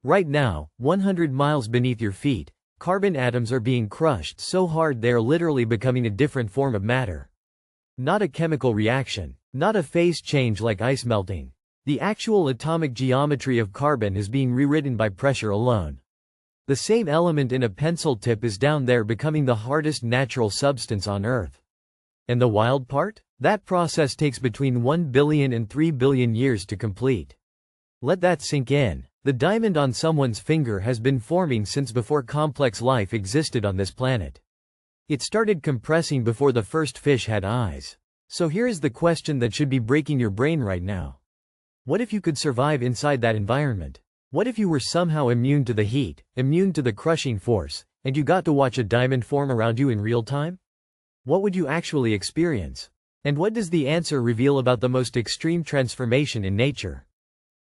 Right now, 100 miles beneath your feet, carbon atoms are being crushed so hard they are literally becoming a different form of matter. Not a chemical reaction, not a phase change like ice melting. The actual atomic geometry of carbon is being rewritten by pressure alone. The same element in a pencil tip is down there becoming the hardest natural substance on Earth. And the wild part? That process takes between 1 billion and 3 billion years to complete. Let that sink in. The diamond on someone's finger has been forming since before complex life existed on this planet. It started compressing before the first fish had eyes. So here is the question that should be breaking your brain right now. What if you could survive inside that environment? What if you were somehow immune to the heat, immune to the crushing force, and you got to watch a diamond form around you in real time? What would you actually experience? And what does the answer reveal about the most extreme transformation in nature?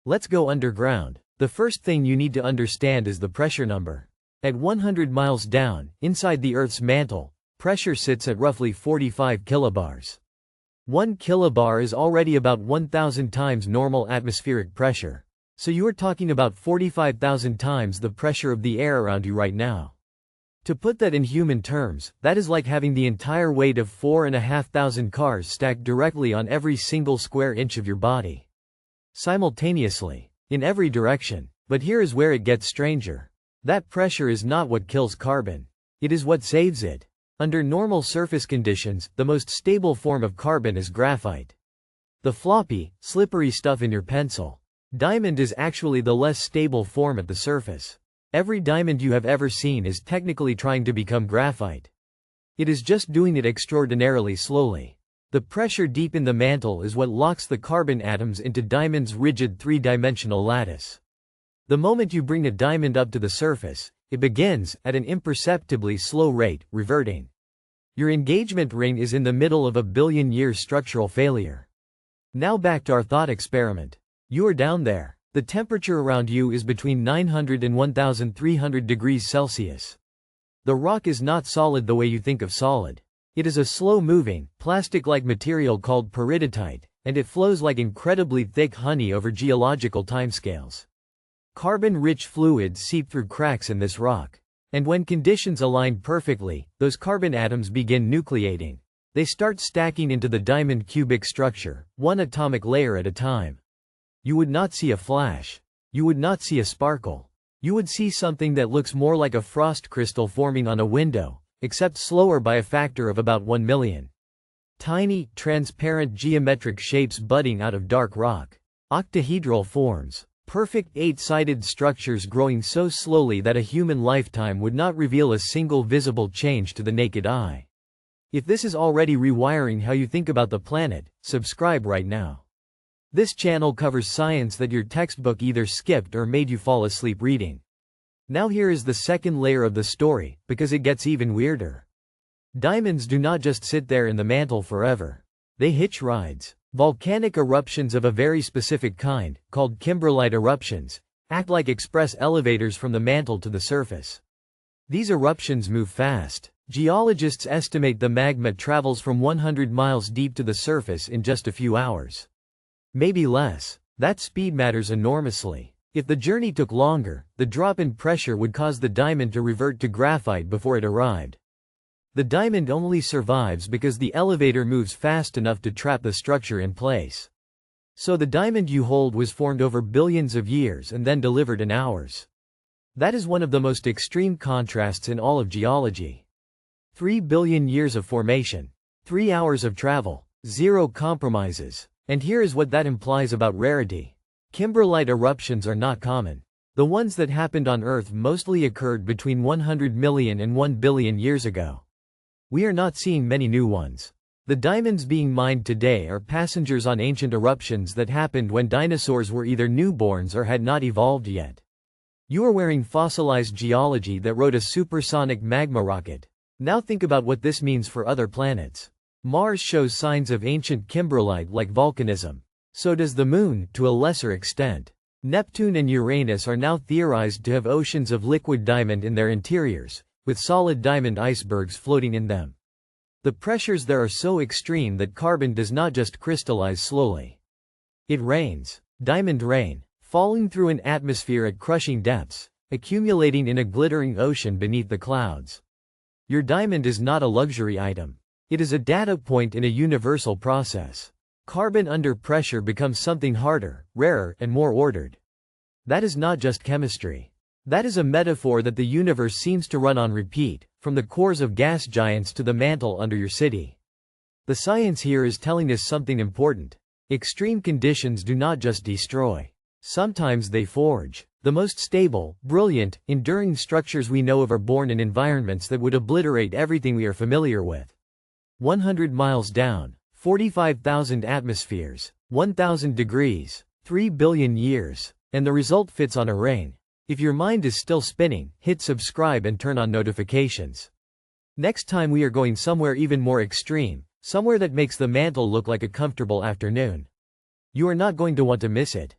Let's go underground. The first thing you need to understand is the pressure number. At 100 miles down, inside the Earth's mantle, pressure sits at roughly 45 kilobars. 1 kilobar is already about 1,000 times normal atmospheric pressure. So you are talking about 45,000 times the pressure of the air around you right now. To put that in human terms, that is like having the entire weight of 4,500 cars stacked directly on every single square inch of your body. Simultaneously. In every direction. But here is where it gets stranger. That pressure is not what kills carbon. It is what saves it. Under normal surface conditions, the most stable form of carbon is graphite. The floppy, slippery stuff in your pencil. Diamond is actually the less stable form at the surface. Every diamond you have ever seen is technically trying to become graphite. It is just doing it extraordinarily slowly. The pressure deep in the mantle is what locks the carbon atoms into diamond's rigid three-dimensional lattice. The moment you bring a diamond up to the surface, it begins, at an imperceptibly slow rate, reverting. Your engagement ring is in the middle of a billion-year structural failure. Now back to our thought experiment. You are down there. The temperature around you is between 900 and 1,300 degrees Celsius. The rock is not solid the way you think of solid. It is a slow-moving, plastic-like material called peridotite, and it flows like incredibly thick honey over geological timescales. Carbon-rich fluids seep through cracks in this rock. And when conditions align perfectly, those carbon atoms begin nucleating. They start stacking into the diamond cubic structure, one atomic layer at a time. You would not see a flash. You would not see a sparkle. You would see something that looks more like a frost crystal forming on a window, except slower by a factor of about 1 million. Tiny, transparent geometric shapes budding out of dark rock. Octahedral forms. Perfect 8-sided structures growing so slowly that a human lifetime would not reveal a single visible change to the naked eye. If this is already rewiring how you think about the planet, subscribe right now. This channel covers science that your textbook either skipped or made you fall asleep reading. Now here is the second layer of the story, because it gets even weirder. Diamonds do not just sit there in the mantle forever. They hitch rides. Volcanic eruptions of a very specific kind, called kimberlite eruptions, act like express elevators from the mantle to the surface. These eruptions move fast. Geologists estimate the magma travels from 100 miles deep to the surface in just a few hours. Maybe less. That speed matters enormously. If the journey took longer, the drop in pressure would cause the diamond to revert to graphite before it arrived. The diamond only survives because the elevator moves fast enough to trap the structure in place. So the diamond you hold was formed over billions of years and then delivered in hours. That is one of the most extreme contrasts in all of geology. 3 billion years of formation. 3 hours of travel. 0 compromises. And here is what that implies about rarity. Kimberlite eruptions are not common. The ones that happened on Earth mostly occurred between 100 million and 1 billion years ago. We are not seeing many new ones. The diamonds being mined today are passengers on ancient eruptions that happened when dinosaurs were either newborns or had not evolved yet. You are wearing fossilized geology that rode a supersonic magma rocket. Now think about what this means for other planets. Mars shows signs of ancient kimberlite-like volcanism. So does the Moon, to a lesser extent. Neptune and Uranus are now theorized to have oceans of liquid diamond in their interiors, with solid diamond icebergs floating in them. The pressures there are so extreme that carbon does not just crystallize slowly. It rains. Diamond rain. falling through an atmosphere at crushing depths, accumulating in a glittering ocean beneath the clouds. Your diamond is not a luxury item. It is a data point in a universal process. Carbon under pressure becomes something harder, rarer, and more ordered. That is not just chemistry. That is a metaphor that the universe seems to run on repeat, from the cores of gas giants to the mantle under your city. The science here is telling us something important. Extreme conditions do not just destroy. Sometimes they forge. The most stable, brilliant, enduring structures we know of are born in environments that would obliterate everything we are familiar with. 100 miles down, 45,000 atmospheres, 1,000 degrees, 3 billion years, and the result fits on a ring. If your mind is still spinning, hit subscribe and turn on notifications. Next time we are going somewhere even more extreme, somewhere that makes the mantle look like a comfortable afternoon. You are not going to want to miss it.